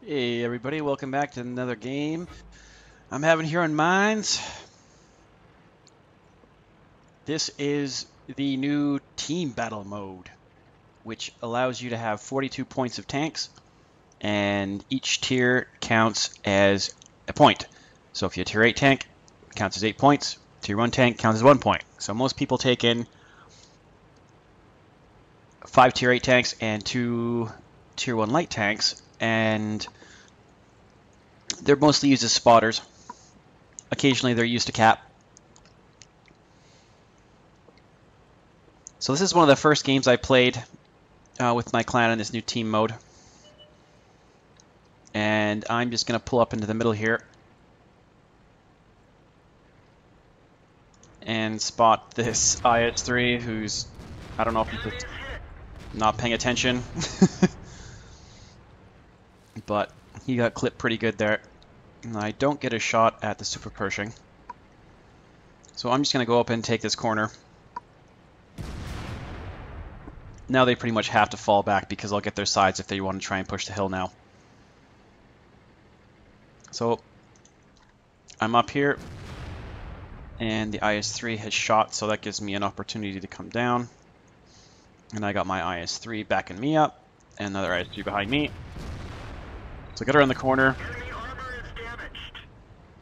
Hey everybody, welcome back to another game I'm having here on Mines. This is the new team battle mode, which allows you to have 42 points of tanks, and each tier counts as a point. So if you're a tier 8 tank, it counts as 8 points. Tier 1 tank counts as 1 point. So most people take in 5 tier 8 tanks and 2 tier 1 light tanks, and they're mostly used as spotters. Occasionally they're used to cap. So this is one of the first games I played with my clan in this new team mode. And I'm just going to pull up into the middle here and spot this IS-3 who's, I don't know if he's just not paying attention. But he got clipped pretty good there. And I don't get a shot at the Super Pershing. So I'm just going to go up and take this corner. Now they pretty much have to fall back because I'll get their sides if they want to try and push the hill now. So I'm up here, and the IS-3 has shot, so that gives me an opportunity to come down. And I got my IS-3 backing me up, and another IS-3 behind me. So I get around the corner,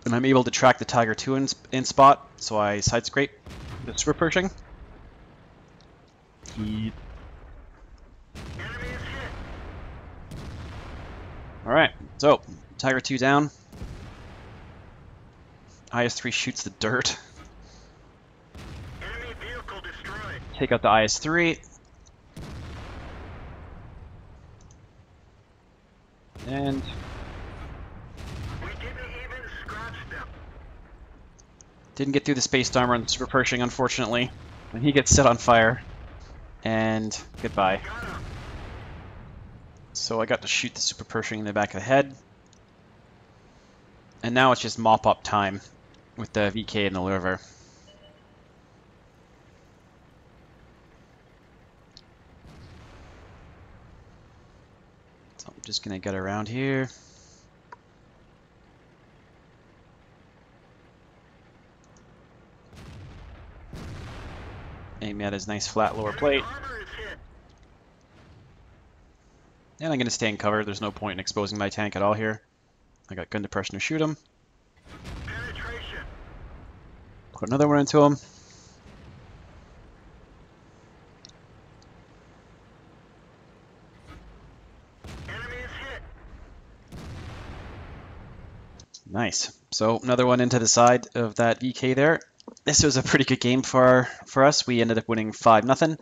and I'm able to track the Tiger 2 in spot, so I side scrape the Super Pershing. Alright, so Tiger 2 down. IS-3 shoots the dirt. Enemy vehicle destroyed. Take out the IS-3. And We didn't even scratch them. didn't get through the space armor on the Super Pershing, unfortunately. And he gets set on fire. And goodbye. Got him. So I got to shoot the Super Pershing in the back of the head. And now it's just mop-up time with the VK and the lure. So I'm just going to get around here. Aim at his nice flat lower plate. Enemy armor is hit. And I'm going to stay in cover. There's no point in exposing my tank at all here. I got gun depression to shoot him. Penetration. Put another one into him. Enemy is hit. Nice. So another one into the side of that VK there. This was a pretty good game for us. We ended up winning 5-0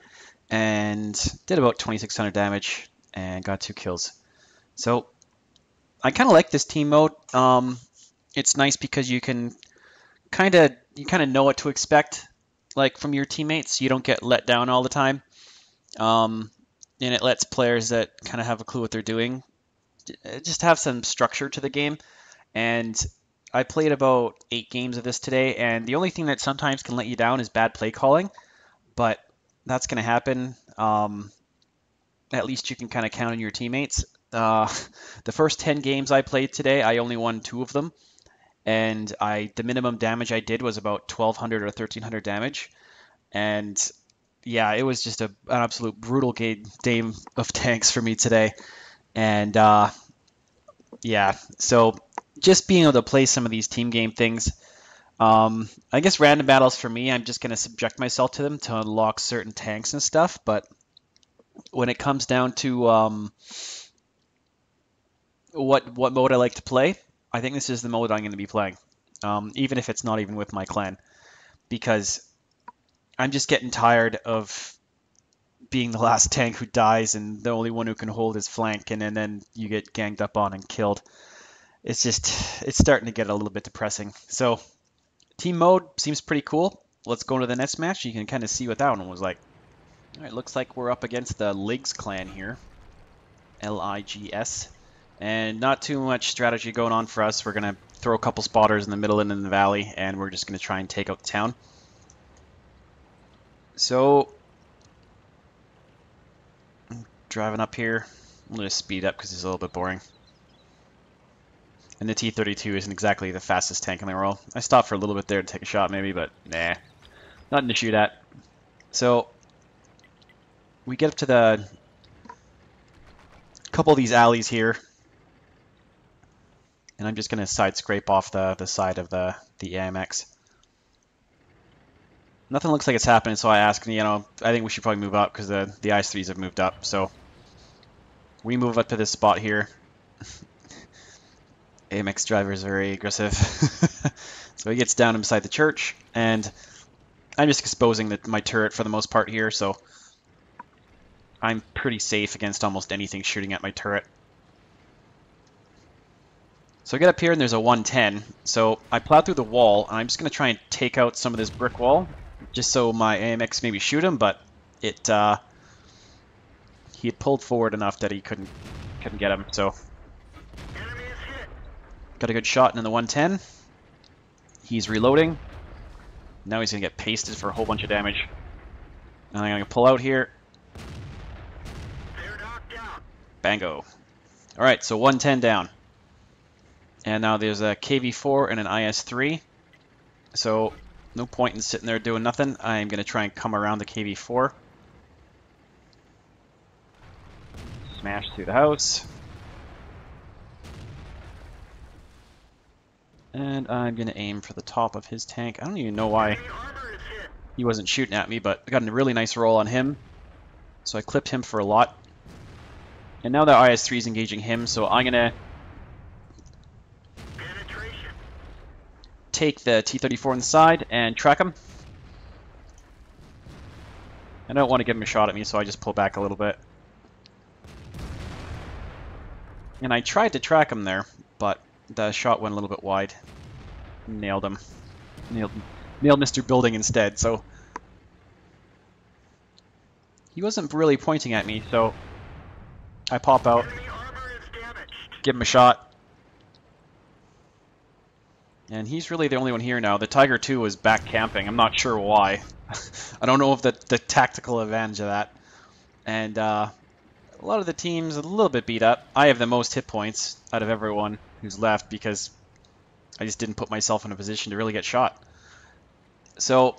and did about 2,600 damage and got 2 kills. So I kind of like this team mode. It's nice because you can kind of know what to expect, like from your teammates. You don't get let down all the time, and it lets players that kind of have a clue what they're doing just have some structure to the game. And I played about 8 games of this today, and the only thing that sometimes can let you down is bad play calling, but that's going to happen. At least you can kind of count on your teammates. The first 10 games I played today, I only won 2 of them, and the minimum damage I did was about 1,200 or 1,300 damage, and yeah, it was just an absolute brutal game of tanks for me today, and yeah, so just being able to play some of these team game things. I guess random battles for me, I'm just going to subject myself to them to unlock certain tanks and stuff, but when it comes down to what mode I like to play, I think this is the mode I'm going to be playing, even if it's not even with my clan, because I'm just getting tired of being the last tank who dies and the only one who can hold his flank, and then you get ganged up on and killed. It's starting to get a little bit depressing. So team mode seems pretty cool. Let's go to the next match. You can kind of see what that one was like. All right, looks like we're up against the Ligs clan here. Ligs. And not too much strategy going on for us. We're going to throw a couple spotters in the middle and in the valley, and we're just going to try and take out the town. So, driving up here. I'm going to speed up because it's a little bit boring. And the T32 isn't exactly the fastest tank in the world. I stopped for a little bit there to take a shot maybe, but nah, nothing to shoot at. So we get up to the couple of these alleys here, and I'm just going to side scrape off the side of the AMX. Nothing looks like it's happening, so I ask, I think we should probably move up because the IS-3s have moved up. So we move up to this spot here. AMX driver is very aggressive. So he gets down inside the church, and I'm just exposing my turret for the most part here, so I'm pretty safe against almost anything shooting at my turret. So I get up here and there's a 110, so I plow through the wall, and I'm just going to try and take out some of this brick wall, just so my AMX maybe shoot him, but he had pulled forward enough that he couldn't get him, so Enemy is hit. got a good shot in the 110. He's reloading. Now he's going to get pasted for a whole bunch of damage. And I'm going to pull out here. They're knocked out. Bango. Alright, so 110 down. And now there's a KV4 and an IS-3. So no point in sitting there doing nothing. I'm going to try and come around the KV4. Smash through the house. And I'm going to aim for the top of his tank. I don't even know why Enemy armor is hit. he wasn't shooting at me, but I got a really nice roll on him. So I clipped him for a lot. And now the IS-3 is engaging him, so I'm going to Penetration. take the T-34 on the side and track him. I don't want to give him a shot at me, so I just pull back a little bit. And I tried to track him there, but the shot went a little bit wide. Nailed him. Nailed Mr. Building instead, so he wasn't really pointing at me, so I pop out, Enemy armor is damaged. give him a shot. And he's really the only one here now. The Tiger 2 was back camping. I'm not sure why. I don't know if the tactical advantage of that. And a lot of the team's a little bit beat up. I have the most hit points out of everyone who's left because I just didn't put myself in a position to really get shot. So,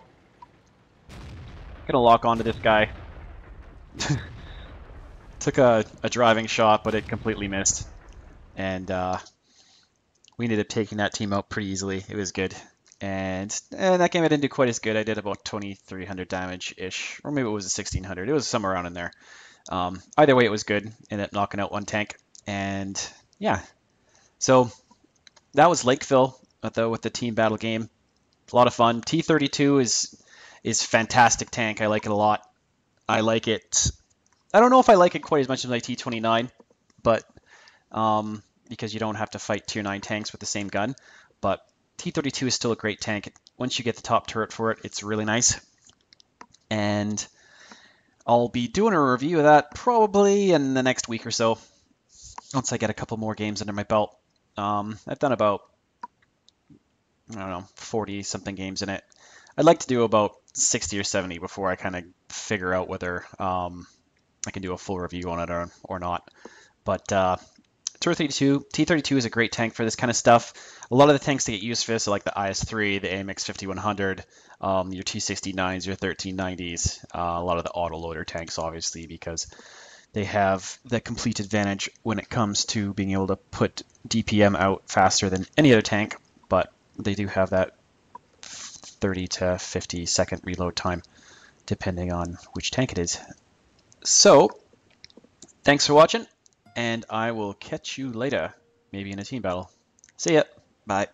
I'm gonna lock onto this guy. Took a driving shot, but it completely missed. And we ended up taking that team out pretty easily. It was good. And that game I didn't do quite as good. I did about 2,300 damage-ish. Or maybe it was a 1,600. It was somewhere around in there. Either way, it was good. Ended up knocking out one tank. And yeah. So that was Lakeville with the team battle game. A lot of fun. T32 is fantastic tank. I like it a lot. I like it. I don't know if I like it quite as much as my T29, but because you don't have to fight tier 9 tanks with the same gun. But T32 is still a great tank. Once you get the top turret for it, it's really nice. And I'll be doing a review of that probably in the next week or so, once I get a couple more games under my belt. I've done about, I don't know, 40-something games in it. I'd like to do about 60 or 70 before I kind of figure out whether I can do a full review on it or not. But T32 is a great tank for this kind of stuff. A lot of the tanks that get used for this are like the IS-3, the AMX 5100, your T69s, your 1390s, a lot of the autoloader tanks, obviously, because they have the complete advantage when it comes to being able to put DPM out faster than any other tank, but they do have that 30 to 50 second reload time, depending on which tank it is. So, thanks for watching, and I will catch you later, maybe in a team battle. See ya. Bye.